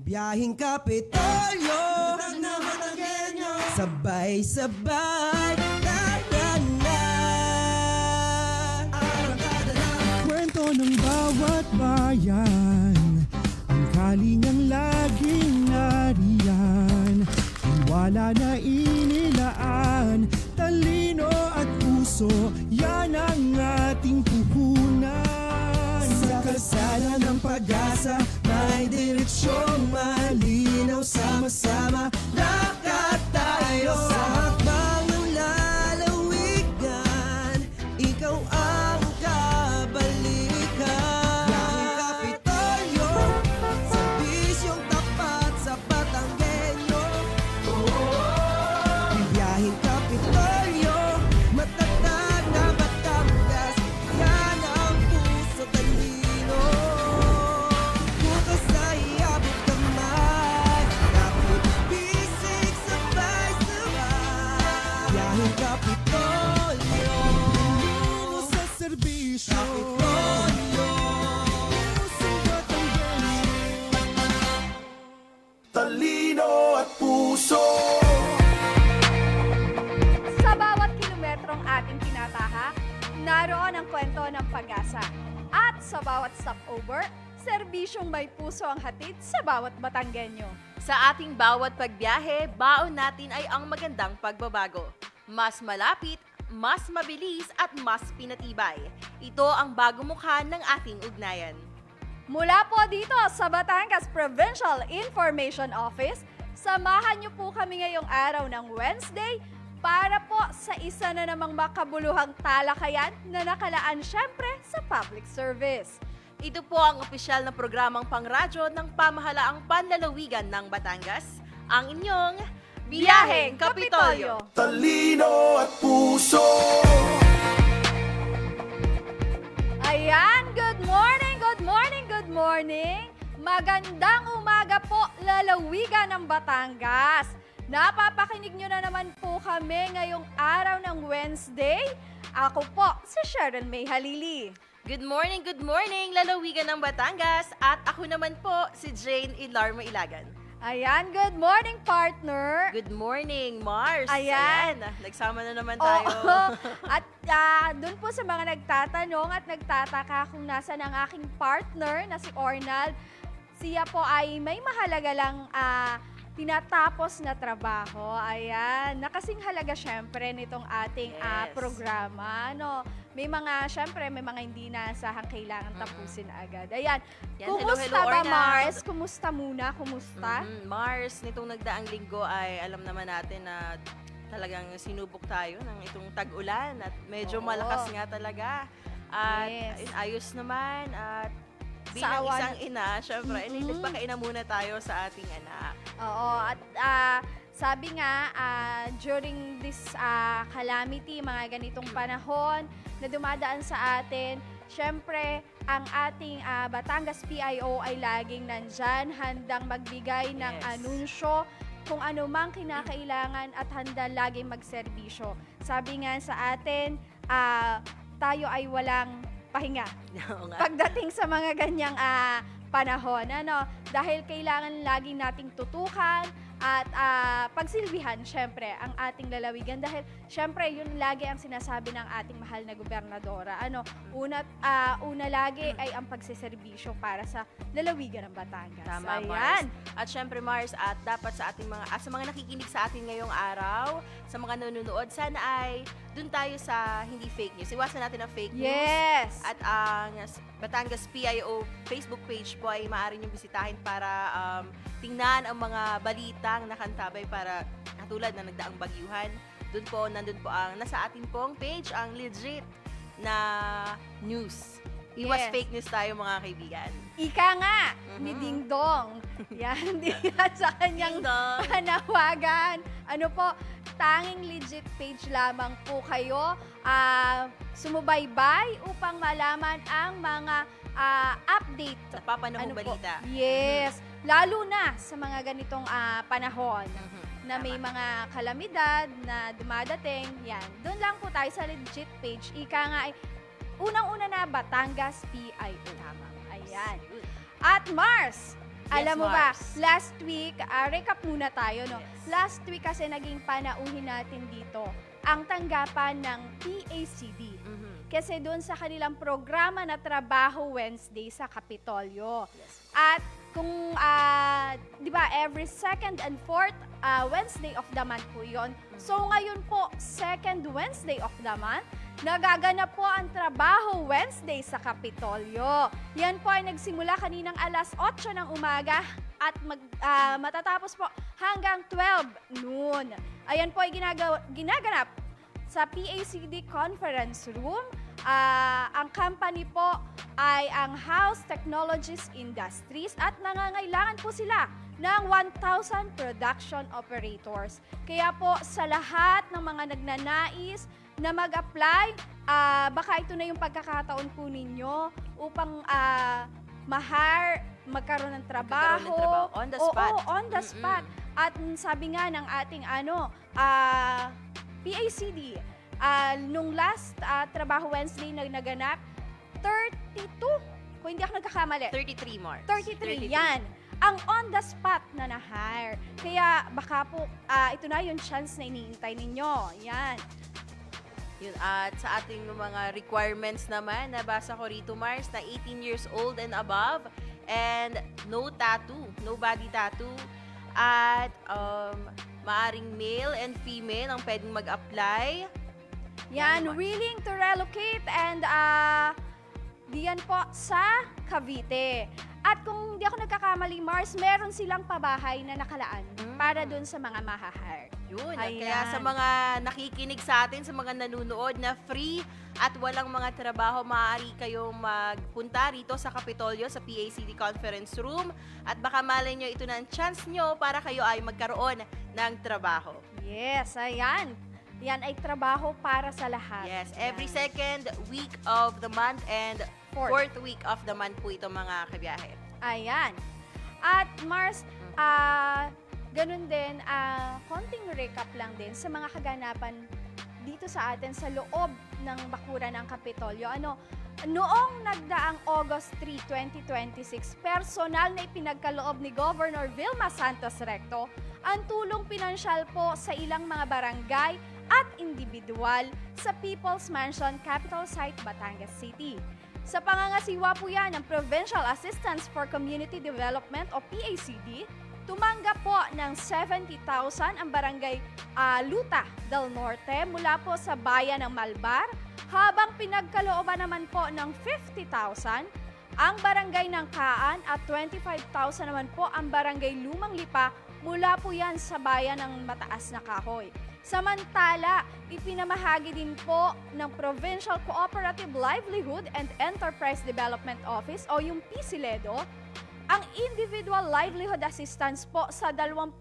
Biyahing Kapitolyo, sabay-sabay, tara na. Kwento ng bawat bayan, ang kalingang laging nariyan. Tiwala na inilaan, talino at puso, yan ang ating puhunan. Sa kalsada ng pag-asa, may direksyong malinaw. Sama-sama, lakad tayo sa hakbang ng lalawigan. Ikaw ang kabalikan. Biyaheng Kapitolyo, serbisyong tapat sa Batanggenyo. Biyaheng Kapitolyo, matatag na Batangas, yan ang puso talino. Bukas ay iabot kamay, kapit bisig sabay-sabay. Biyaheng Kapitolyo, Talino sa serbisyo, Kapitolyo. pusong Batanggenyo. Talino at puso. Sa bawat kilometrong ating tinatahak, naroon ang kwento ng pag-asa. At sa bawat stopover, serbisyong may puso ang hatid sa bawat Batanggenyo. Sa ating bawat pagbiyahe, baon natin ay ang magandang pagbabago. Mas malapit, mas mabilis at mas pinatibay. Ito ang bagong mukha ng ating ugnayan. Mula po dito sa Batangas Provincial Information Office, samahan niyo po kami ngayong araw ng Wednesday para po sa isa na namang makabuluhang talakayan na nakalaan syempre sa public service. Ito po ang opisyal na programang pangradyo ng pamahalaang panlalawigan ng Batangas, ang inyong Biyaheng Kapitolyo. Talino at puso. Ayan, good morning, good morning, good morning. Magandang umaga po, lalawigan ng Batangas. Napapakinig nyo na naman po kami ngayong araw ng Wednesday. Ako po, si Sharon May Halili. Good morning, lalawigan ng Batangas. At ako naman po, si Jane Ilarmo Ilagan. Ayan, good morning, partner. Good morning, Mars. Ayan. Nagsama na naman tayo. Oo. At doon po sa mga nagtatanong at nagtataka kung nasa ang aking partner na si Ornald, siya po ay may mahalaga lang tinatapos na trabaho. Ayan. Nakasing halaga syempre nitong ating Yes. programa. No? May mga, syempre, may mga hindi nasahang kailangan tapusin agad. Ayan. Yan, Kumusta hello, ba, Ornald. Mars? Kumusta muna? Kumusta? Mars, nitong nagdaang linggo ay alam naman natin na talagang sinubok tayo ng itong tag-ulan at medyo Oo. malakas nga talaga. At Yes. ayos naman at Sa bilang awa isang ina, syempre, nagpakaina muna tayo sa ating anak. Oo, at sabi nga, during this calamity, mga ganitong panahon na dumadaan sa atin, syempre, ang ating Batangas PIO ay laging nandyan, handang magbigay ng Yes. anunsyo kung ano mang kinakailangan at handa laging magserbisyo. Sabi nga sa atin, tayo ay walang pahinga Oo nga. pagdating sa mga ganyang panahon, dahil kailangan lagi nating tutukan at pagsilbihan, syempre, ang ating lalawigan. Dahil, syempre, yun lagi ang sinasabi ng ating mahal na gobernadora. Una lagi ay ang pagsiservisyo para sa lalawigan ng Batangas. Tama, Ayan. Mars. At syempre, Mars, at dapat sa ating sa mga nakikinig sa atin ngayong araw, sa mga nanonood, sana ay dun tayo sa hindi fake news. Iwasan natin ang fake news. Yes. At ang Batangas PIO Facebook page po ay maaari nyo bisitahin para tingnan ang mga balitang nakantabay para katulad na nagdaang bagyuhan. Nandun po ang nasa atin pong page, ang legit na news. Iwas Yes. fake news tayo mga kaibigan. Ika nga, ni Mhm. Ding Dong. Yan, yan sa kanyang Ding dong. panawagan. Ano po, tanging legit page lamang po kayo. Sumubaybay upang malaman ang mga update. Napapanahong Ano po? balita. Yes. Lalo na sa mga ganitong panahon Mhm. na may Tama. mga kalamidad na dumadating. Yan. Doon lang po tayo sa legit page. Ika nga ay unang-una na Batangas PIO. Tama. Ayan. At Mars, Alam mo ba, Mars. last week, recap muna tayo, no? Yes. Last week kasi naging panauhin natin dito ang tanggapan ng PACD. Mhm. Kasi doon sa kanilang programa na Trabaho Wednesday sa Kapitolyo. Yes. At kung, di ba, every second and fourth Wednesday of the month po yun. So ngayon po, second Wednesday of the month, nagaganap po ang Trabaho Wednesday sa Kapitolyo. Yan po ay nagsimula kaninang alas 8 ng umaga at matatapos po hanggang 12 noon. Ayan po ay ginaganap sa PACD Conference Room. Ang company po ay ang House Technologies Industries at nangangailangan po sila ng 1,000 production operators. Kaya po sa lahat ng mga nagnanais na mag-apply, baka ito na yung pagkakataon po ninyo upang magkaroon ng trabaho. Magkaroon ng trabaho on the spot. Oo, on the spot. At sabi nga ng ating PACD, nung last Trabaho Wednesday na naganap, 32, kung hindi ako nagkakamali, 33 Mars. 33, yan. Ang on the spot na na-hire. Kaya baka po, ito na yung chance na iniintay ninyo. Yan. Yun, at sa ating mga requirements naman, nabasa ko rito, Mars, na 18 years old and above, and no tattoo, no body tattoo, at maaring male and female ang pwedeng mag-apply. Yan, Mars. willing to relocate and diyan po sa Cavite. At kung hindi ako nagkakamali, Mars, meron silang pabahay na nakalaan para dun sa mga mahahire. Yun. Ayan. Kaya sa mga nakikinig sa atin, sa mga nanonood na free at walang mga trabaho, maaari kayong magpunta rito sa Kapitolyo, sa PACD Conference Room. At baka malay nyo, ito na ang chance nyo para kayo ay magkaroon ng trabaho. Yes, ayan. Yan ay trabaho para sa lahat. Yes, every Yan. second week of the month and Fourth. fourth week of the month po ito mga kabiyahe. Ayan. At Mars, ganun din, konting recap lang din sa mga kaganapan dito sa atin sa loob ng bakuran ng Kapitolyo. Noong nagdaang August 3, 2026, personal na ipinagkaloob ni Governor Vilma Santos Recto ang tulong pinansyal po sa ilang mga barangay at individual sa People's Mansion Capital Site, Batangas City. Sa pangangasiwa po yan ng Provincial Assistance for Community Development o PACD, tumanggap po ng 70,000 ang barangay Luta del Norte mula po sa bayan ng Malbar, habang pinagkalooban naman po ng 50,000 ang barangay ng Kaan at 25,000 naman po ang barangay Lumang Lipa mula po yan sa bayan ng Mataas na Kahoy. Samantala, ipinamahagi din po ng Provincial Cooperative Livelihood and Enterprise Development Office o yung PCLEDO ang Individual Livelihood Assistance po sa 28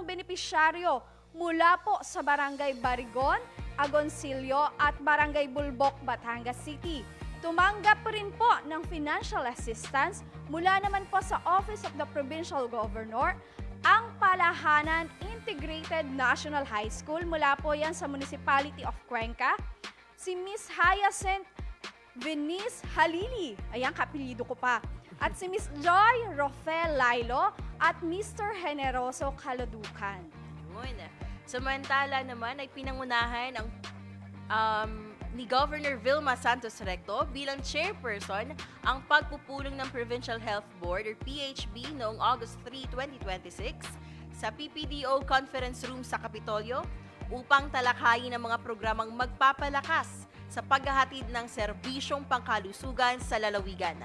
benepisyaryo mula po sa Barangay Barigon, Agoncillo at Barangay Bulbok, Batangas City. Tumanggap rin po ng financial assistance mula naman po sa Office of the Provincial Governor ang Palahanan Integrated National High School, mula po yan sa Municipality of Cuenca, si Miss Hyacinth Venice Halili, ayan, kapilido ko pa, at si Miss Joy Rofel Lailo at Mr. Generoso Kaladukan. Yun. Samantala naman ay pinangunahan ang ni Governor Vilma Santos Recto bilang chairperson ang pagpupulong ng Provincial Health Board or PHB noong August 3, 2026 sa PPDO Conference Room sa Kapitolyo upang talakhayin ang mga programang magpapalakas sa paghahatid ng serbisyong pangkalusugan sa lalawigan.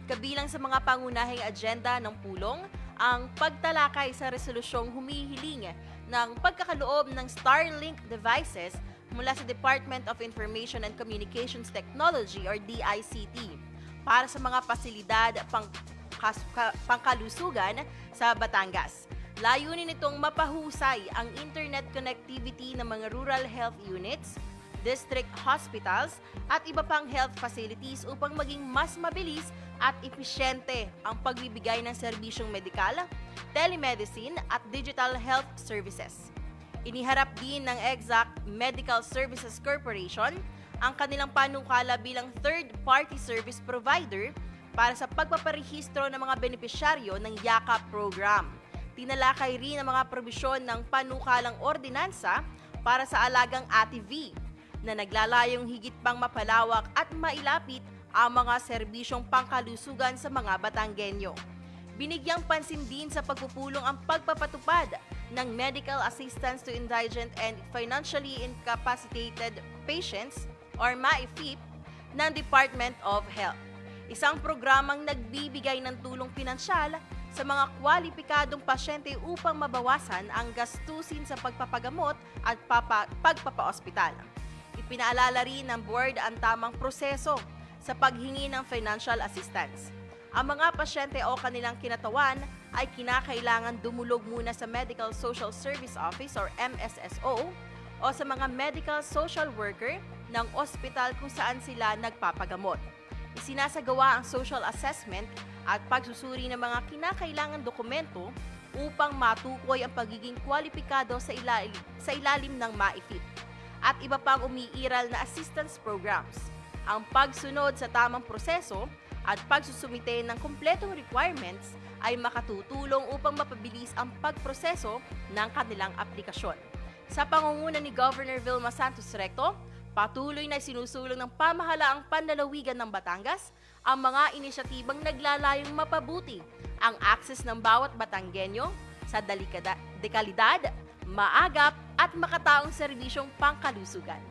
Kabilang sa mga pangunahing agenda ng pulong ang pagtalakay sa resolusyong humihiling ng pagkakaloob ng Starlink devices mula sa Department of Information and Communications Technology or DICT para sa mga pasilidad pangkalusugan sa Batangas. Layunin nitong mapahusay ang internet connectivity ng mga rural health units, district hospitals at iba pang health facilities upang maging mas mabilis at episyente ang pagbibigay ng serbisyong medikal, telemedicine at digital health services. Iniharap din ng Exact Medical Services Corporation ang kanilang panukala bilang third-party service provider para sa pagpaparehistro ng mga benepisyaryo ng YAKAP program. Tinalakay rin ang mga probisyon ng panukalang ordinansa para sa alagang ATV na naglalayong higit pang mapalawak at mailapit ang mga serbisyong pangkalusugan sa mga Batanggenyo. Binigyang pansin din sa pagpupulong ang pagpapatupad ng medical assistance to indigent and financially incapacitated patients or MAIFIP ng Department of Health. Isang programang nagbibigay ng tulong pinansyal sa mga kwalipikadong pasyente upang mabawasan ang gastusin sa pagpapagamot at pagpapaospital. Ipinaalala rin ng board ang tamang proseso sa paghingi ng financial assistance. Ang mga pasyente o kanilang kinatawan ay kinakailangan dumulog muna sa Medical Social Service Office or MSSO o sa mga medical social worker ng ospital kung saan sila nagpapagamot. Isinasagawa ang social assessment at pagsusuri ng mga kinakailangang dokumento upang matukoy ang pagiging kwalipikado sa ilalim ng MAIFIP at iba pang umiiral na assistance programs. Ang pagsunod sa tamang proseso at pagsusumite ng kumpletong requirements ay makatutulong upang mapabilis ang pagproseso ng kanilang aplikasyon. Sa pangunguna ni Governor Vilma Santos Recto, patuloy na sinusulong ng pamahalaang panlalawigan ng Batangas ang mga inisyatibang naglalayong mapabuti ang access ng bawat Batanggenyo sa dekalidad, maagap at makataong serbisyong pangkalusugan.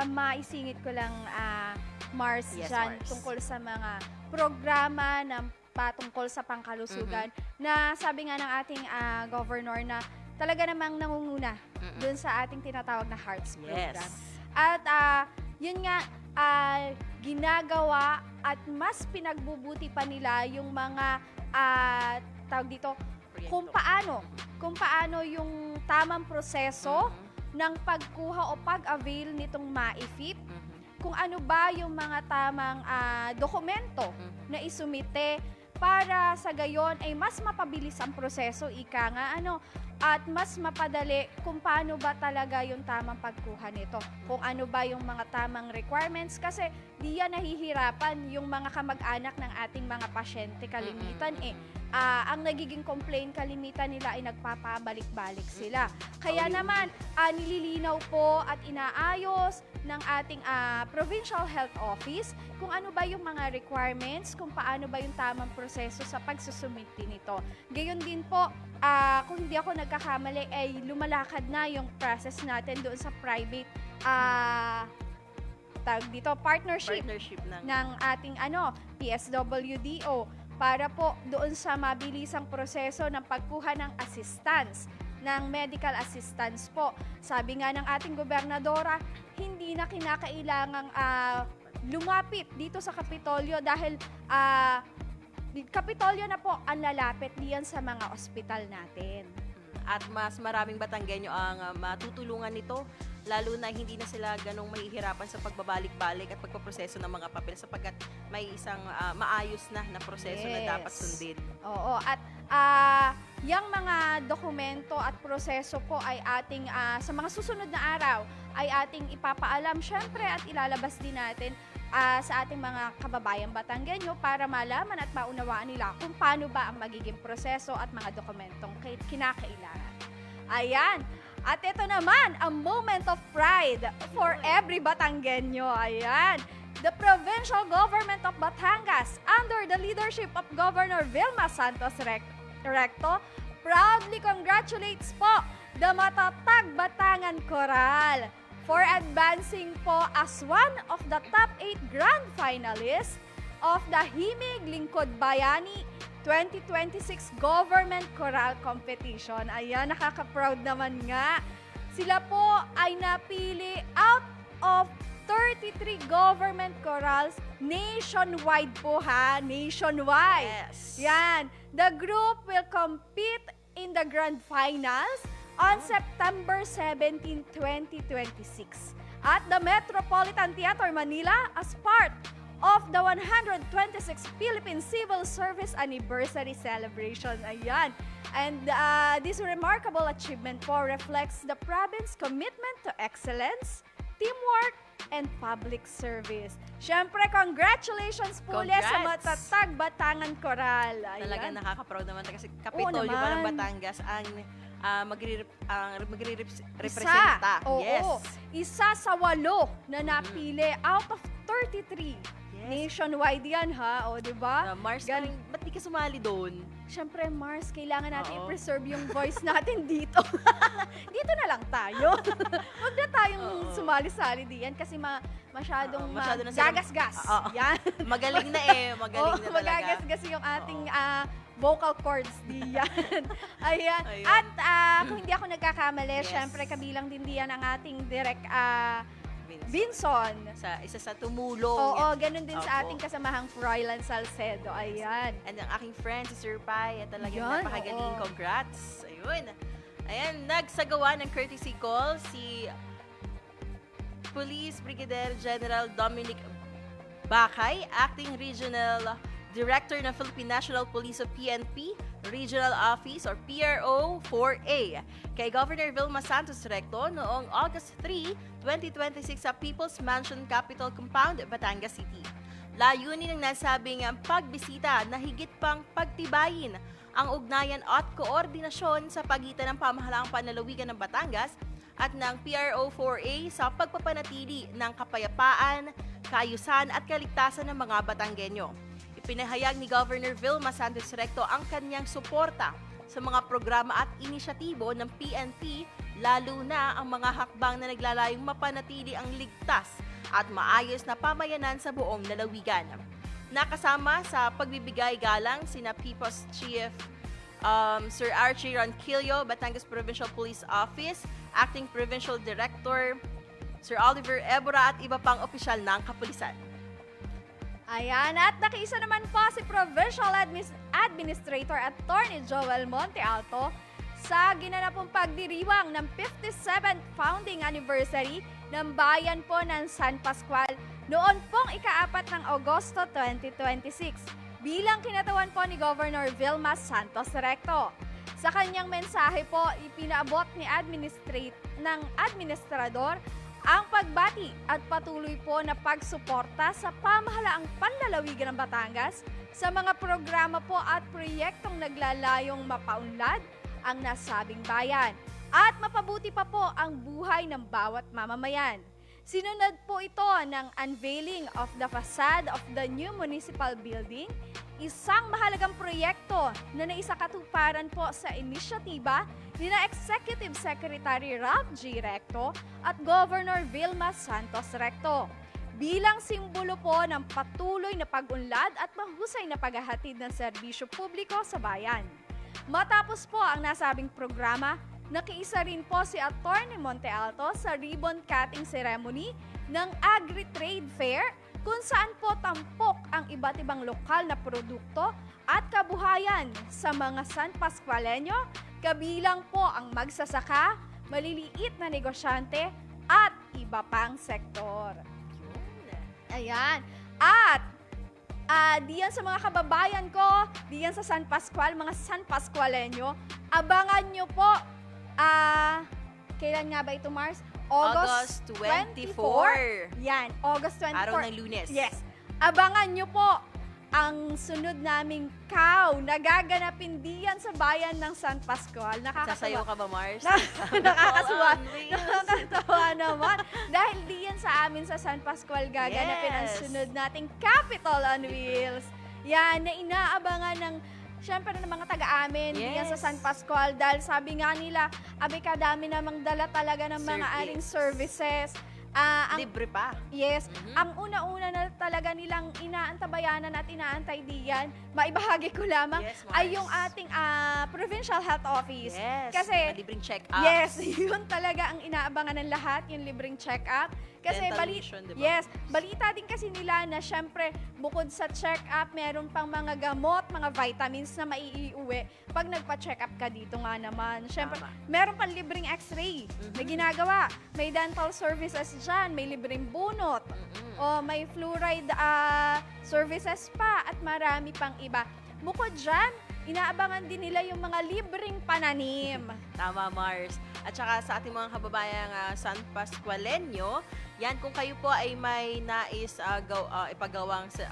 Maisingit ko lang, Mars, Yes, dyan, Mars. tungkol sa mga programa na patungkol sa pangkalusugan na sabi nga ng ating governor na talaga namang nangunguna dun sa ating tinatawag na HEARTS program. Yes. At yun nga, ginagawa at mas pinagbubuti pa nila yung mga tawag dito, kung paano yung tamang proseso ng pagkuha o pag-avail nitong MAIFIP, kung ano ba yung mga tamang dokumento na isumite para sa gayon ay mas mapabilis ang proseso, ika nga, at mas mapadali kung paano ba talaga yung tamang pagkuha nito. Kung ano ba yung mga tamang requirements, kasi di yan nahihirapan yung mga kamag-anak ng ating mga pasyente kalimitan ang nagiging complaint kalimitan nila ay nagpapabalik-balik sila. Kaya naman, nililinaw po at inaayos ng ating Provincial Health Office kung ano ba yung mga requirements, kung paano ba yung tamang proseso sa pagsusumiti nito. Gayon din po, kung hindi ako nagkakamali, ay lumalakad na yung process natin doon sa private partnership ng ating PSWDO para po doon sa mabilisang proseso ng pagkuha ng assistance, ng medical assistance po. Sabi nga ng ating gobernadora, hindi na kinakailangang lumapit dito sa Kapitolyo dahil Kapitolyo na po ang lalapit diyan sa mga ospital natin. At mas maraming Batanggenyo ang matutulungan nito, lalo na hindi na sila ganong mahihirapan sa pagbabalik-balik at pagpaproseso ng mga papel sapagkat may isang maayos na proseso na dapat sundin. Oo, at yung mga dokumento at proseso po ay ating sa mga susunod na araw ay ating ipapaalam syempre at ilalabas din natin sa ating mga kababayang Batanggenyo para malaman at maunawaan nila kung paano ba ang magiging proseso at mga dokumentong kinakailangan. Ayan. At ito naman, a moment of pride for every Batanggenyo. Ayan. The Provincial Government of Batangas, under the leadership of Governor Vilma Santos Recto, proudly congratulates po the Matatag Batangan Coral for advancing po as one of the top 8 grand finalists of the Himig Lingkod Bayani 2026 Government Choral Competition. Ayan, nakaka-proud naman nga. Sila po ay napili out of 33 government chorals nationwide po ha, nationwide. Yes. Yan. The group will compete in the grand finals on September 17, 2026 at the Metropolitan Theater Manila as part of the 126th Philippine Civil Service Anniversary Celebration. Ayan. And this remarkable achievement po reflects the province's commitment to excellence, teamwork, and public service. Syempre, congratulations po ulit sa Congrats. matatag Batangan Coral. Ayan. Talaga nakaka-proud naman kasi Kapitolyo pa ng naman. Batangas ang magre-representa. Oo, Yes. isa sa 8 na napili out of 33. Yes. Nationwide yan ha, o diba? Mars, Galing. ba't di ka sumali doon? Siyempre, Mars, kailangan natin Oo. i-preserve yung voice natin dito. Dito na lang tayo. Huwag na tayong Oo. sumali-sali diyan kasi masyadong Oo, masyado na silang- gagasgas. Oo. Yan. Magaling na eh. Magaling Oo, na talaga. magagasgas yung ating vocal cords diyan. Ayan. Ayun. At kung hindi ako nagkakamali, Yes. syempre kabilang din diyan ang ating direct Vince. Vinson. Isa sa tumulong. Oo, ganun din sa Opo. ating kasamahang Froilan Salcedo. Ayan. And ang aking friend, si Sir Pai, talagang Yan, napakagaling. oo. Congrats. Ayun. Ayan, nagsagawa ng courtesy call si Police Brigadier General Dominic Bakay, Acting Regional Director ng Philippine National Police of PNP, Regional Office or PRO 4A, kay Governor Vilma Santos Recto noong August 3, 2026 sa People's Mansion Capitol Compound, Batangas City. Layunin ng nasabing pagbisita na higit pang pagtibayin ang ugnayan at koordinasyon sa pagitan ng pamahalaang panlalawigan ng Batangas at ng PRO 4A sa pagpapanatili ng kapayapaan, kaayusan at kaligtasan ng mga Batanggenyo. Ipinahayag ni Governor Vilma Santos Recto ang kanyang suporta sa mga programa at inisyatibo ng PNP, lalo na ang mga hakbang na naglalayong mapanatili ang ligtas at maayos na pamayanan sa buong lalawigan. Nakasama sa pagbibigay galang sina People's Chief Sir Archie Ronquillo, Batangas Provincial Police Office, Acting Provincial Director Sir Oliver Ebora at iba pang opisyal ng kapulisan. Ayan, at nakiisa naman po si Provincial Administrator Attorney Joel Monte Alto sa ginanapong pagdiriwang ng 57th founding anniversary ng bayan po ng San Pascual noon pong ika-4 ng Agosto 2026 bilang kinatawan po ni Governor Vilma Santos Recto. Sa kanyang mensahe po, ipinaabot ni administrador ang pagbati at patuloy po na pagsuporta sa pamahalaang panlalawigan ng Batangas sa mga programa po at proyektong naglalayong mapaunlad ang nasabing bayan at mapabuti pa po ang buhay ng bawat mamamayan. Sinunod po ito ng unveiling of the facade of the new municipal building, isang mahalagang proyekto na naisakatuparan po sa inisyatiba ni na Executive Secretary Ralph G. Recto at Governor Vilma Santos Recto bilang simbolo po ng patuloy na pag-unlad at mahusay na paghahatid ng serbisyo publiko sa bayan. Matapos po ang nasabing programa, nakiisa rin po si Attorney Monte Alto sa ribbon cutting ceremony ng Agri-Trade Fair kung saan po tampok ang iba't ibang lokal na produkto at kabuhayan sa mga San Pascualeño, kabilang po ang magsasaka, maliliit na negosyante at iba pang sektor. Ayan. At diyan sa mga kababayan ko, diyan sa San Pascual, mga San Pascualeño, abangan nyo po, kailan nga ba ito, Mars? August 24. Yan, August 24. Araw ng Lunes. Yes. Abangan nyo po ang sunod naming cow na gaganapin diyan sa bayan ng San Pascual. Sasayaw ka ba, Mars? Nakakasuwa. All on wheels. Nakakatawa naman. Dahil diyan sa amin sa San Pascual gaganapin ang Yes. sunod nating Capitol on Wheels. Yan, na inaabangan ng syempre ng mga taga-amin diyan sa Yes. San Pascual dahil sabi nga nila, abe kadami namang dala talaga ng mga Service. aring services. Libre pa. Yes, ang una-una na talaga nilang inaantabayanan at inaantay diyan, maibahagi ko lamang, Yes, Mars. ay yung ating Provincial Health Office. Yes. Kasi, mga libreng check-up. yes, yun talaga ang inaabangan ng lahat, yung libreng check-up. Kasi Dental vision, diba? yes, balita din kasi nila na syempre bukod sa check-up, meron pang mga gamot, mga vitamins na maiiuwi pag nagpa-check-up ka dito nga naman. Syempre, Tama. meron pang libreng x-ray na ginagawa. May dental services dyan, may libreng bunot, o may fluoride services pa at marami pang iba. Bukod dyan, inaabangan din nila yung mga libreng pananim. Tama, Mars. At saka sa ating mga kababayang San Pascualenyo, yan, kung kayo po ay may nais ipagawang sa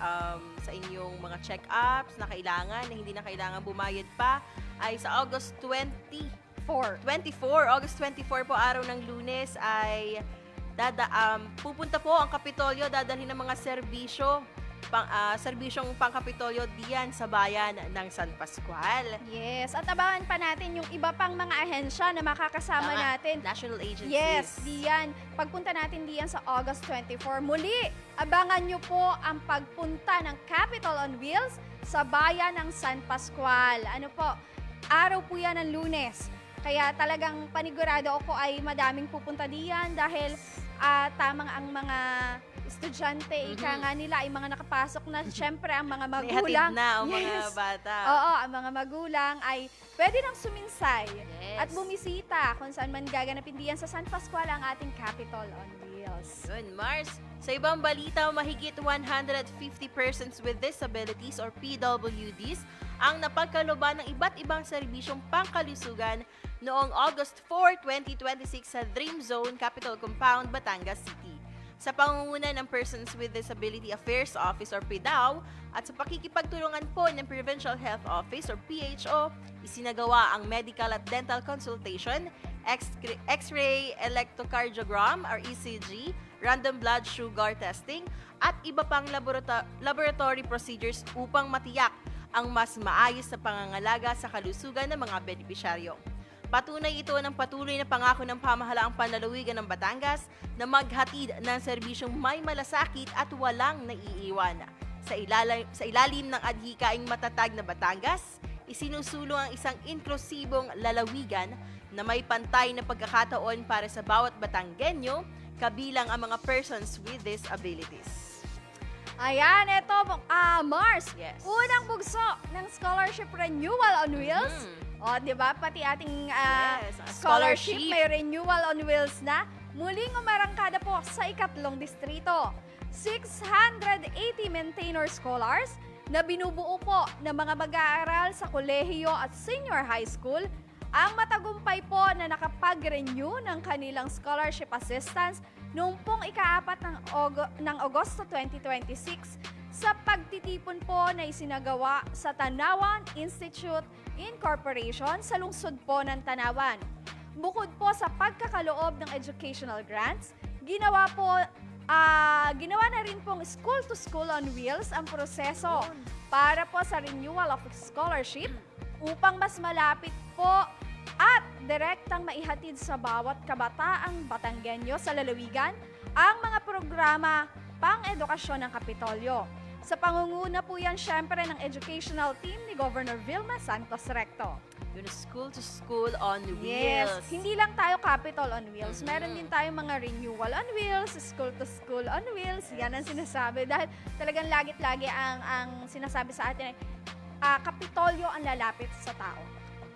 inyong mga check-ups na kailangan, na hindi na kailangan bumayad pa, ay sa August August 24 po, araw ng Lunes, ay pupunta po ang Kapitolyo, dadalhin ng mga serbisyong pang-Kapitolyo diyan sa bayan ng San Pascual. Yes, at abangan pa natin yung iba pang mga ahensya na makakasama Tama, natin. National agencies. Yes, diyan. Pagpunta natin diyan sa August 24. Muli, abangan nyo po ang pagpunta ng Capitol on Wheels sa bayan ng San Pascual. Ano po, araw po yan ng Lunes. Kaya talagang panigurado ako ay madaming pupunta diyan dahil tamang ang mga estudyante, ika nga nila ay mga nakapasok na, syempre ang mga May magulang. hatid na ang mga Yes. bata. Oo, ang mga magulang ay pwede nang suminsay Yes. at bumisita kung saan man gaganapin diyan sa San Pascual ang ating Capitol on Wheels. Yun, Mars. Sa ibang balita, mahigit 150 persons with disabilities or PWDs ang napagkalooban ng iba't ibang serbisyong pangkalusugan noong August 4, 2026 sa Dream Zone Capital Compound, Batangas City. Sa pangunguna ng Persons with Disability Affairs Office or PDAO at sa pakikipagtulungan po ng Provincial Health Office or PHO, isinagawa ang medical at dental consultation, X-ray electrocardiogram or ECG, random blood sugar testing, at iba pang laboratory procedures upang matiyak ang mas maayos na pangangalaga sa kalusugan ng mga benepisyaryo. Patunay ito ng patuloy na pangako ng pamahalaang panlalawigan ng Batangas na maghatid ng serbisyong may malasakit at walang naiiwan. Sa ilalim ng adhikaing matatag na Batangas, isinusulong ang isang inklusibong lalawigan na may pantay na pagkakataon para sa bawat Batanggenyo, kabilang ang mga persons with disabilities. Ayan, ito, Mars. Yes. Unang bugso ng Scholarship Renewal on Wheels. O, di ba? Pati ating Yes, scholarship scholarship. may Renewal on Wheels na. Muling umarangkada po sa ikatlong distrito. 680 maintainer scholars na binubuo po ng mga mag-aaral sa kolehiyo at senior high school ang matagumpay po na nakapag-renew ng kanilang scholarship assistance noong pong ika-4 ng Agosto 2026 sa pagtitipon po na isinagawa sa Tanawan Institute Incorporation sa lungsod po ng Tanawan. Bukod po sa pagkakaloob ng educational grants, ginawa na rin pong school-to-school on wheels ang proseso para po sa renewal of scholarship upang mas malapit po at direktang maihatid sa bawat kabataang Batanggenyo sa lalawigan ang mga programa pang-edukasyon ng Kapitolyo. Sa pangunguna po yan syempre ng educational team ni Governor Vilma Santos Recto. Yun, school to school on Yes, wheels. hindi lang tayo Capitol on Wheels. Meron din tayong mga renewal on wheels, school to school on wheels. Yan ang sinasabi dahil talagang lagit-lagi ang sinasabi sa atin ay Kapitolyo ang lalapit sa tao.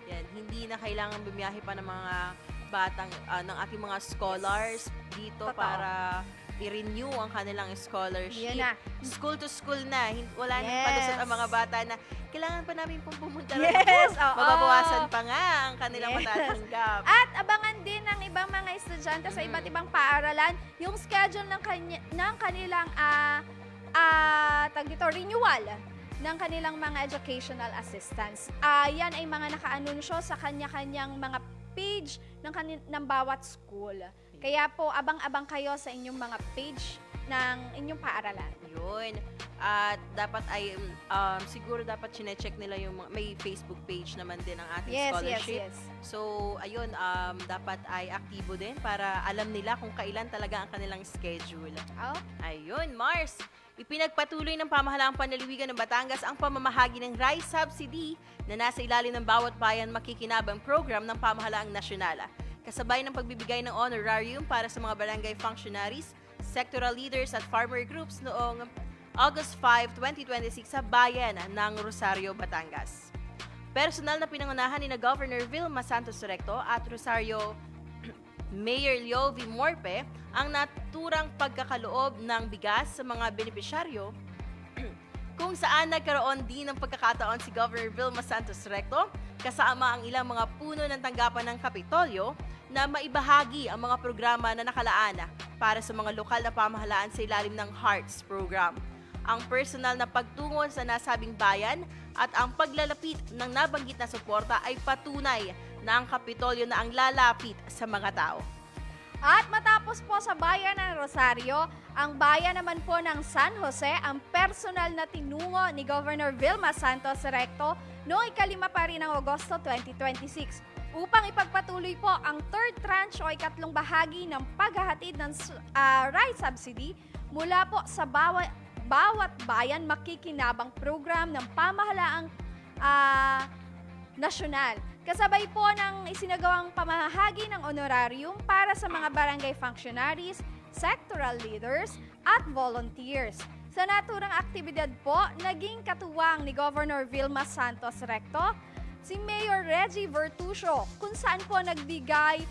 Yan, hindi na kailangan bumiyahe pa ng mga batang, ng ating mga scholars dito Totoo. para i-renew ang kanilang scholarship. Yan na. School to school na. Wala nang Yes. palusot ang mga bata na kailangan pa namin pong pumunta Yes, rin. oo. Mababawasan pa nga ang kanilang Yes. matatanggap. At abangan din ng ibang mga estudyante sa iba't ibang paaralan yung schedule ng kanilang renewal ng kanilang mga educational assistants. Yan ay mga nakaanunsyo sa kanya-kanyang mga page ng bawat school. Kaya po, abang-abang kayo sa inyong mga page ng inyong paaralan. Yun. At dapat ay, siguro dapat chinecheck nila yung may Facebook page naman din ang ating scholarship. Yes. So, ayun, dapat ay aktibo din para alam nila kung kailan talaga ang kanilang schedule. Oh, Ayun, Mars! Ipinagpatuloy ng pamahalaang panlalawigan ng Batangas ang pamamahagi ng rice subsidy na nasa ilalim ng bawat bayan makikinabang program ng pamahalaang nasyonal. Kasabay ng pagbibigay ng honorarium para sa mga barangay functionaries, sectoral leaders at farmer groups noong August 5, 2026 sa bayan ng Rosario, Batangas. Personal na pinangunahan ni Governor Vilma Santos Recto at Rosario Mayor Leo V. Morpe ang naturang pagkakaloob ng bigas sa mga benepisyaryo kung saan nagkaroon din ng pagkakataon si Governor Vilma Santos Recto kasama ang ilang mga puno ng tanggapan ng Kapitolyo na maibahagi ang mga programa na nakalaan para sa mga lokal na pamahalaan sa ilalim ng HEARTS program. Ang personal na pagtungo sa nasabing bayan at ang paglalapit ng nabanggit na suporta ay patunay na ang Kapitolyo na ang lalapit sa mga tao. At matapos po sa bayan ng Rosario, ang bayan naman po ng San Jose ang personal na tinungo ni Governor Vilma Santos Recto noong ika-5 pa rin ng Agosto 2026 upang ipagpatuloy po ang third tranche o ikatlong bahagi ng paghahatid ng rice subsidy mula po sa bawat bayan makikinabang program ng pamahalaang nasyonal. Kasabay po ng isinagawang pamahagi ng honorarium para sa mga barangay functionaries, sectoral leaders, at volunteers. Sa naturang aktibidad po, naging katuwang ni Governor Vilma Santos Recto si Mayor Reggie Vertusio, kung saan po nagbigay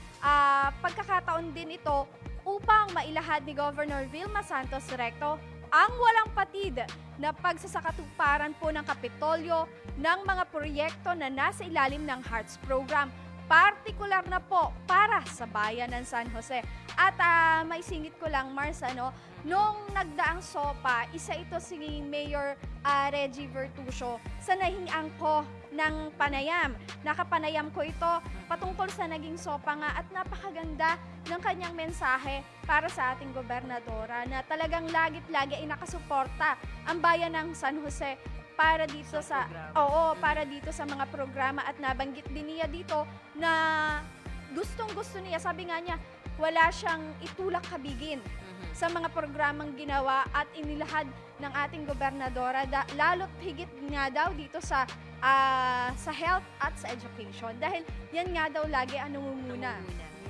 pagkakataon din ito upang mailahad ni Governor Vilma Santos Recto ang walang patid na pagsasakatuparan po ng Kapitolyo ng mga proyekto na nasa ilalim ng HEARTS program, partikular na po para sa bayan ng San Jose. At maisingit ko lang, Mars, nung nagdaang SOPA, isa ito si Mayor Reggie Vertusio sa nahingian ko ng panayam. Nakapanayam ko ito patungkol sa naging SOPA nga at napakaganda ng kanyang mensahe para sa ating gobernadora na talagang lagit-lagi ay nakasuporta ang bayan ng San Jose para dito para dito sa mga programa at nabanggit din niya dito na gustong-gusto niya, sabi nga niya, wala siyang itulak kabigin sa mga programang ginawa at inilahad ng ating gobernadora, lalo't higit nga daw dito sa health at sa education dahil yan nga daw lagi ang nangunguna.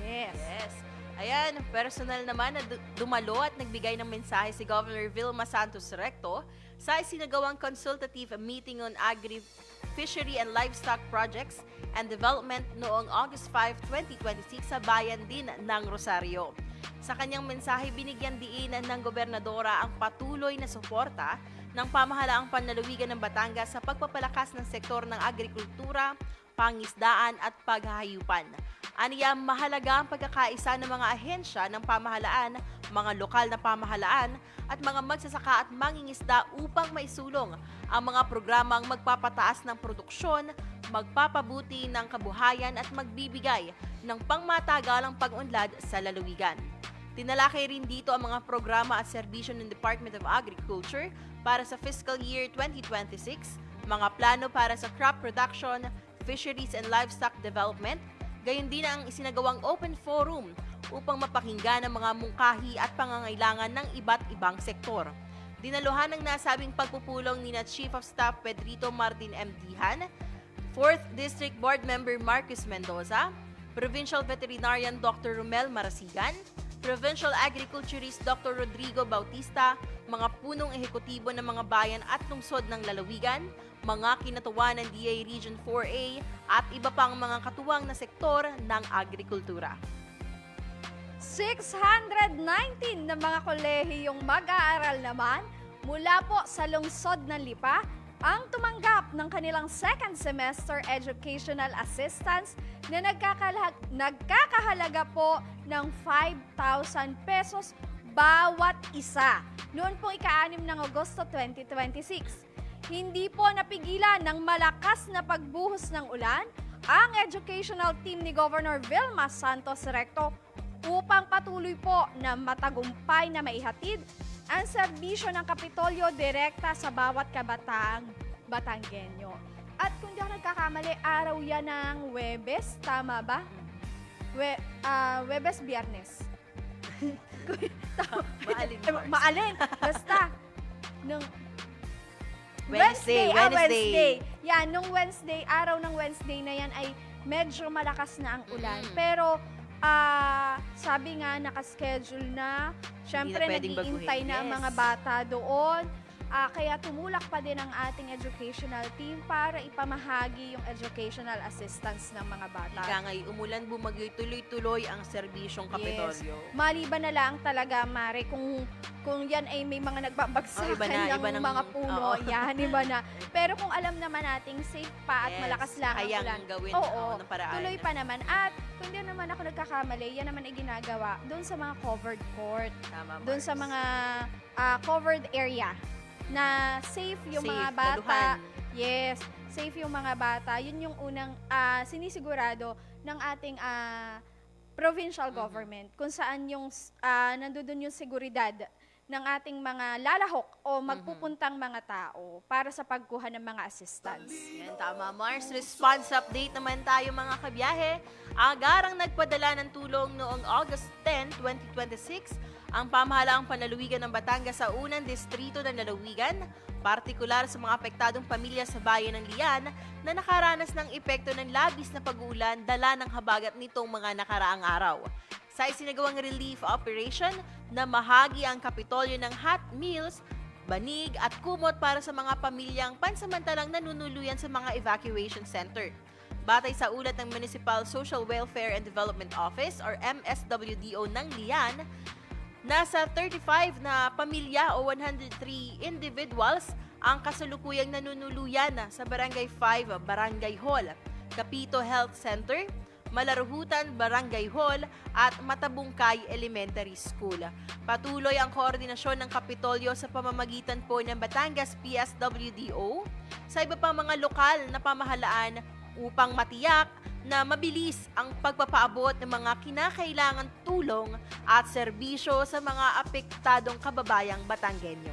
Yes. Ayan, personal naman na dumalo at nagbigay ng mensahe si Governor Vilma Santos Recto sa isinagawang consultative meeting on agri, fishery and livestock projects and development noong August 5, 2026 sa bayan din ng Rosario. Sa kanyang mensahe, binigyan diin ng gobernadora ang patuloy na suporta ng pamahalaang panlalawigan ng Batangas sa pagpapalakas ng sektor ng agrikultura, pangisdaan at paghahayupan. Aniya, mahalaga ang pagkakaisa ng mga ahensya ng pamahalaan, mga lokal na pamahalaan at mga magsasaka at mangingisda upang maisulong ang mga programang magpapataas ng produksyon, magpapabuti ng kabuhayan at magbibigay ng pangmatagalang pag-unlad sa lalawigan. Tinalakay rin dito ang mga programa at serbisyo ng Department of Agriculture para sa fiscal year 2026, mga plano para sa crop production, fisheries and livestock development, gayon din ang isinagawang open forum upang mapakinggan ang mga mungkahi at pangangailangan ng iba't ibang sektor. Dinaluhan ng nasabing pagpupulong ni Chief of Staff Pedrito Martin M. Dihan, 4th District Board Member Marcus Mendoza, Provincial Veterinarian Dr. Romel Marasigan, Provincial Agriculturist Dr. Rodrigo Bautista, mga punong ehekutibo ng mga bayan at lungsod ng lalawigan, mga kinatuwa ng DA Region 4A at iba pang mga katuwang na sektor ng agrikultura. 619 na mga kolehiyong mag-aaral naman mula po sa lungsod ng Lipa ang tumanggap ng kanilang second semester educational assistance na nagkakahalaga po ng 5,000 pesos bawat isa. Noon pong ika-6 ng Agosto 2026. Hindi po napigilan ng malakas na pagbuhos ng ulan ang educational team ni Governor Vilma Santos Recto upang patuloy po na matagumpay na maihatid ang serbisyo ng Kapitolyo direkta sa bawat kabataang Batanggenyo. At kung di ako nagkakamali, araw yan ng Huwebes, tama ba? Huwebes, Biyernes. Maalin. Basta. Nung Wednesday. Wednesday. Yan, nung Wednesday, araw ng Wednesday na yan ay medyo malakas na ang ulan. Pero sabi nga, nakaschedule na. Siyempre, Hindi na pwedeng nag-iintay baguhin. na ang Yes. mga bata doon. Kaya tumulak pa din ang ating educational team para ipamahagi yung educational assistance ng mga bata. Ika nga'y umulan, bumagyo'y tuloy-tuloy ang serbisyong Kapitolyo. Maliban na lang talaga, Mare, kung yan ay may mga nagbabagsakan Oh, iba ng ng- mga puno, oo. yan, iba na. Pero kung alam naman nating safe pa at Yes, malakas lang ang kayang ulan, gawin oo, ng paraan. tuloy pa naman. At kung di naman ako nagkakamali, yan naman ay ginagawa doon sa mga covered court, Tama, doon sa Mars. mga covered area na safe yung Safe, mga bata. daluhan. Yes, safe yung mga bata. Yun yung unang sinisigurado ng ating provincial government kung saan yung nandoon yung seguridad ng ating mga lalahok o magpupuntang mga tao para sa pagkuha ng mga assistance. Yan, tama, Mars. Response update naman tayo, mga kabiyahe. Agarang nagpadala ng tulong noong August 10, 2026 ang pamahalaang panlalawigan ng Batangas sa unang distrito ng lalawigan, partikular sa mga apektadong pamilya sa bayan ng Lian na nakaranas ng epekto ng labis na pag-uulan dala ng habagat nitong mga nakaraang araw. Sa isinagawang relief operation, namahagi ang Kapitolyo ng hot meals, banig at kumot para sa mga pamilyang pansamantalang nanunuluyan sa mga evacuation center. Batay sa ulat ng Municipal Social Welfare and Development Office or MSWDO ng Lian, nasa 35 na pamilya o 103 individuals ang kasalukuyang nanunuluyan sa Barangay 5 Barangay Hall, Capito Health Center, Malaruhutan Barangay Hall at Matabungkay Elementary School. Patuloy ang koordinasyon ng Kapitolyo sa pamamagitan po ng Batangas PSWDO sa iba pang mga lokal na pamahalaan upang matiyak na mabilis ang pagpapaabot ng mga kinakailangan tulong at serbisyo sa mga apektadong kababayang Batanggenyo.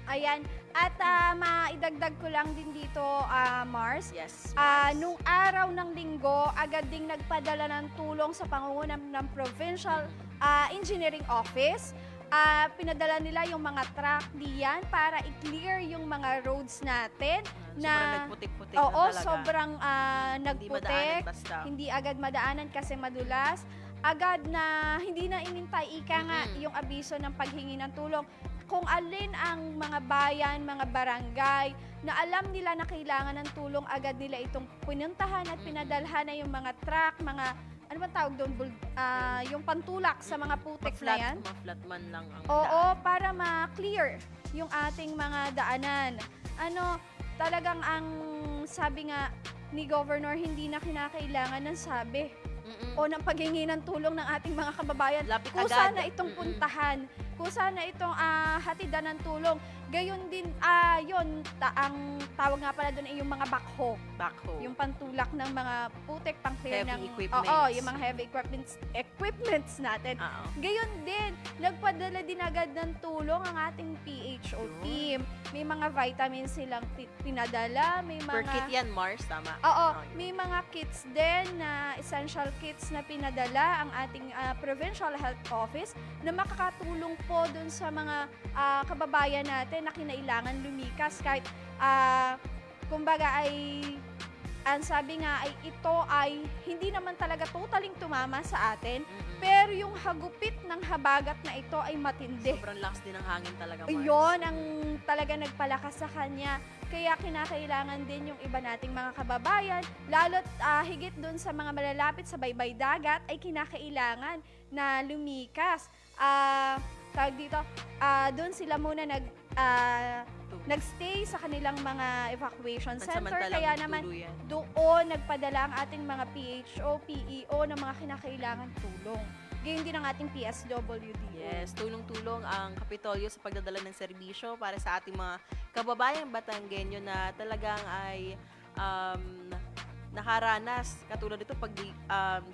Ayan, at maidagdag ko lang din dito, Mars, Yes. nung araw ng linggo, agad ding nagpadala ng tulong sa pangunguna ng Provincial Engineering Office. Pinadala nila yung mga truck diyan para i-clear yung mga roads natin. Sobrang nagputik-putik Oo, na talaga. sobrang Hindi nagputik. madaanan basta. Hindi agad madaanan kasi madulas. Agad na hindi na inintay ika nga yung abiso ng paghingi ng tulong. Kung alin ang mga bayan, mga barangay na alam nila na kailangan ng tulong, agad nila itong pinuntahan at pinadalhan na yung mga truck, mga ano ba tawag doon, yung pantulak sa mga putik na yan. Ma-flat man lang ang Oo, para ma-clear yung ating mga daanan. Talagang ang sabi nga ni Governor, hindi na kinakailangan ng sabi o ng paghingi ng tulong ng ating mga kababayan. Lapit Kusa agad. na itong puntahan, kusa na itong hatidan ng tulong. Gayon din, ang tawag nga pala doon ay yung mga backhoe. Backhoe. Yung pantulak ng mga putik, pang-clear Heavy ng... equipments. Oo, yung mga heavy equipments natin. Oo. Gayon din, nagpadala din agad ng tulong ang ating PHO Yun. team. May mga vitamins silang pinadala, may Per mga... kit yan, Mars, tama? Oo, Okay. may mga kits din na essential kits na pinadala ang ating Provincial Health Office na makakatulong po dun sa mga kababayan natin na kinailangan lumikas kahit kumbaga ay ang sabi nga ay ito ay hindi naman talaga totaling tumama sa atin, pero yung hagupit ng habagat na ito ay matindi. Sobrang lakas din ng hangin talaga, Mars. Yun ang talaga nagpalakas sa kanya. Kaya kinakailangan din yung iba nating mga kababayan, lalo't higit dun sa mga malalapit sa baybay dagat, ay kinakailangan na lumikas. Tawag dito, dun sila muna nagstay sa kanilang mga evacuation center. Pansamantalang Kaya naman tuluyan. doon nagpadala ang ating mga PHO, PEO ng mga kinakailangan tulong. Gayon din ang ating PSWD. Yes, tulong-tulong ang Kapitolyo sa pagdadala ng serbisyo para sa ating mga kababayang Batanggenyo na talagang ay nakaranas. Katulad nito pag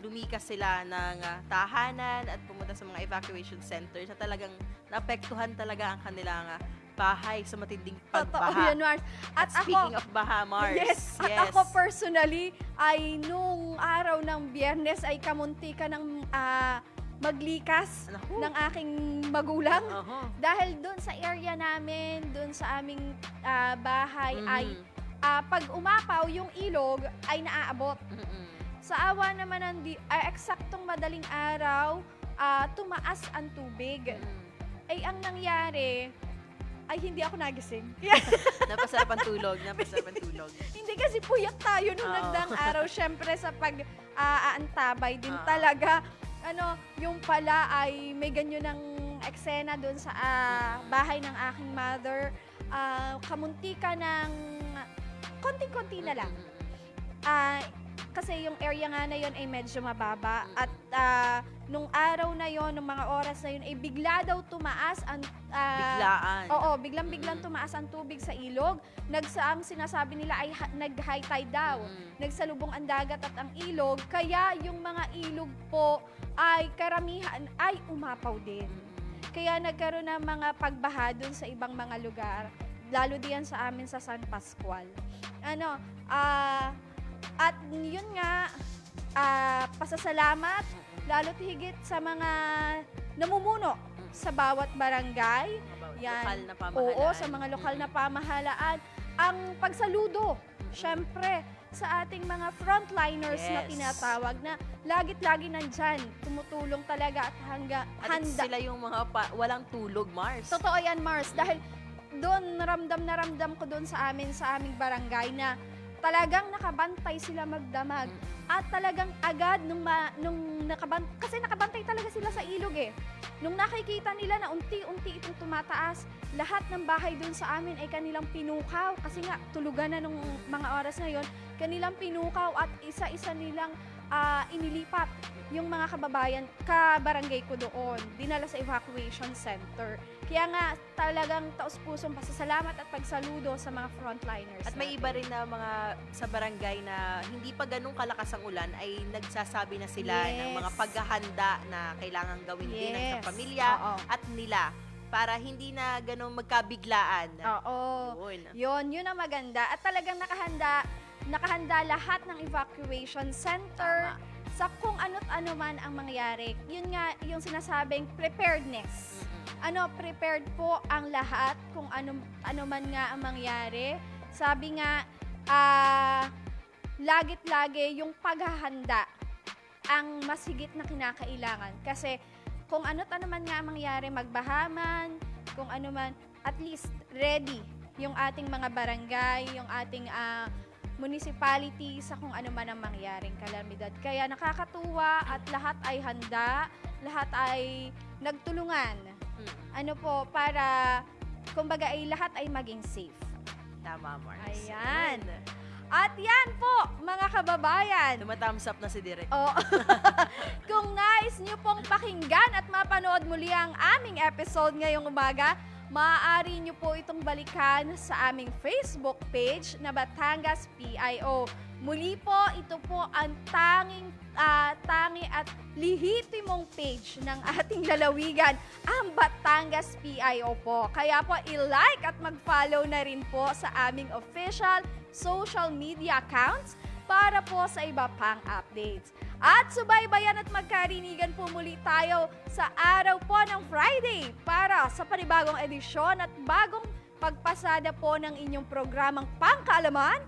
lumikas sila ng tahanan at pumunta sa mga evacuation centers na talagang naapektuhan talaga ang kanilang bahay sa matinding Totoo pagbaha. yun, Mars. At Speaking ako, of baha, Mars. yes, at ako personally ay nung araw ng Biyernes ay kamunti ka ng maglikas Naku. ng aking magulang. Oho. Dahil doon sa area namin, doon sa aming bahay ay pag umapaw yung ilog ay naaabot. Sa awa naman ng eksaktong madaling araw, tumaas ang tubig. Ay ang nangyari, Ay, hindi ako nagising. Napasarapan tulog, napasarapan tulog. Hindi kasi puyat tayo nung Oo. nagdaang araw. Syempre sa pag-aantabay din Oo. talaga. Yung pala ay may ganyan ng eksena doon sa bahay ng aking mother. Kamunti ka ng konting-konti na lang. Kasi yung area nga na yon ay medyo mababa at nung araw na yon, nung mga oras na yon ay bigla daw tumaas ang Biglaan. Oo, biglang tumaas ang tubig sa ilog. Ang sinasabi nila ay nag-high tide daw. Nagsalubong ang dagat at ang ilog, kaya yung mga ilog po ay karamihan ay umapaw din. Kaya nagkaroon ng mga pagbaha dun sa ibang mga lugar, lalo diyan sa amin sa San Pascual. At yun nga, pasasalamat, lalo't higit sa mga namumuno sa bawat barangay. Yan. Lokal na pamahalaan. Oo, sa mga lokal na pamahalaan. Ang pagsaludo, syempre, sa ating mga frontliners na Yes. tinatawag na lagit-lagi nandyan, tumutulong talaga at At handa. sila yung mga walang tulog, Mars. Totoo yan, Mars. Dahil doon, ramdam ko doon sa aming barangay na talagang nakabantay sila magdamag. At talagang agad nung kasi nakabantay talaga sila sa ilog eh. Nung nakikita nila na unti-unti itong tumataas, lahat ng bahay doon sa amin ay kanilang pinukaw. Kasi nga, tulugan na nung mga oras na yon, kanilang pinukaw at isa-isa nilang inilipat yung mga kabarangay ko doon, dinala sa evacuation center. Kaya nga, talagang taus-pusong pasasalamat at pagsaludo sa mga frontliners. At may natin. iba rin na mga sa barangay na hindi pa ganun kalakas ang ulan ay nagsasabi na sila ng mga Yes. paghahanda na kailangan gawin din ng sa Yes. pamilya Oo. at nila para hindi na ganun magkabiglaan. Oo. Yun. Yun ang maganda. At talagang nakahanda lahat ng evacuation center Tama. sa kung ano't ano man ang mangyari. Yun nga yung sinasabing preparedness. Prepared po ang lahat kung ano man nga ang mangyari. Sabi nga, lagit-lagi yung paghahanda ang mas higit na kinakailangan. Kasi kung ano't ano man nga ang mangyari, magbahaman, kung ano man, at least ready yung ating mga barangay, yung ating municipality sa kung ano man ang mangyaring kalamidad. Kaya nakakatuwa at lahat ay handa, lahat ay nagtulungan. Para kumbaga ay lahat ay maging safe. Tama, Mars. Ayan. Yun. At yan po, mga kababayan. Tumathumbs up na si Direk. Oh. Kung nais nyo pong pakinggan at mapanood muli ang aming episode ngayong umaga, maaari nyo po itong balikan sa aming Facebook page na Batangas PIO. Muli po, ito po ang tangi at lihitimong page ng ating lalawigan, ang Batangas PIO po. Kaya po, i-like at mag-follow na rin po sa aming official social media accounts para po sa iba pang updates. At subaybayan at magkarinigan po muli tayo sa araw po ng Friday para sa panibagong edisyon at bagong pagpasada po ng inyong programang pangkaalaman,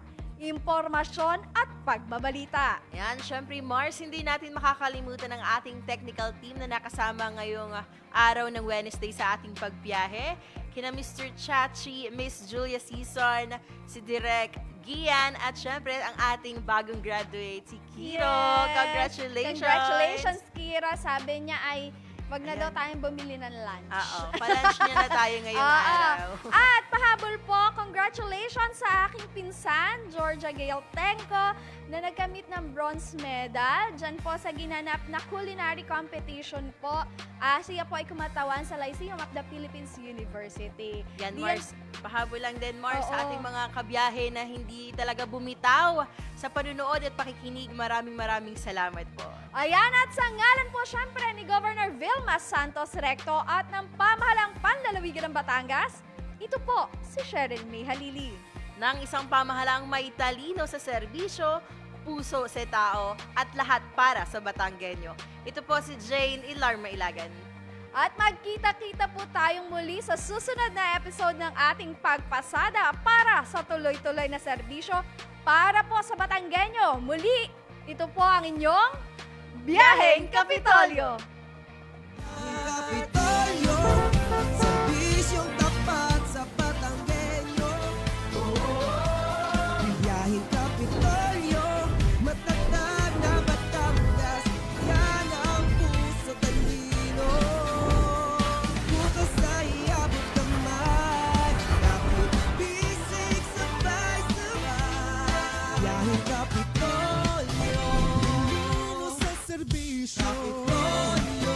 impormasyon at pagbabalita. Yan, syempre Mars, hindi natin makakalimutan ang ating technical team na nakasama ngayong araw ng Wednesday sa ating pagbiyahe. Kina Mr. Chachi, Miss Julia Season, si Direk Gian, at syempre ang ating bagong graduate, si Kiro. Yes! Congratulations! Congratulations, Kira. Sabi niya ay wag na Ayan. daw tayong bumili ng lunch. Oo, palunch niya na tayo ngayong Oo. araw. At pahabol po, congratulations sa aking pinsan, Georgia Gail Tenco, na nagkamit ng bronze medal dyan po sa ginanap na culinary competition po. Siya po ay kumatawan sa Lyceum of the Philippines University. Yan, Diyan- Mars. Pahabol lang din, Mars, sa Oo. ating mga kabiyahe na hindi talaga bumitaw sa panunood at pakikinig. Maraming salamat po. Ayan, at sa ngalan po syempre ni Governor Vilma Santos Recto at ng pamahalang panlalawigan ng Batangas, ito po si Cheryl May Halili. Ng isang pamahalaang may talino sa serbisyo, puso sa tao, at lahat para sa Batanggenyo. Ito po si Jane Ilar Mailagan. At magkita-kita po tayong muli sa susunod na episode ng ating pagpasada para sa tuloy-tuloy na serbisyo para po sa Batanggenyo. Muli, ito po ang inyong Biyaheng Kapitolyo! Kapitolyo, serbisyong tapat sa Kapitolyo